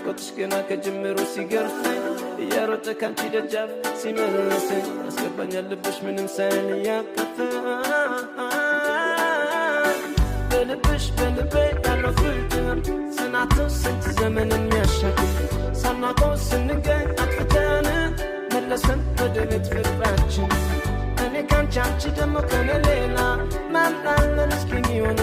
ናፍቆትሽ ገና ከጅምሩ ሲገርፈኝ እያሮጠ ካንቺ ደጃፍ ሲመለሰኝ ያስገባኛል ልብሽ ምንም ሳይን እያቀፈ በልብሽ በልቤ ያለው ፍቅር ጽናቱ ስንት ዘመን የሚያሻግር ሳናውቀው ስንገኝ አጥፍተን መለሰን ወደ ቤት ፍቅራችን እኔ ካንቺ አንቺ ደግሞ ከኔ ሌላ ማን አለን እስኪ የሚሆን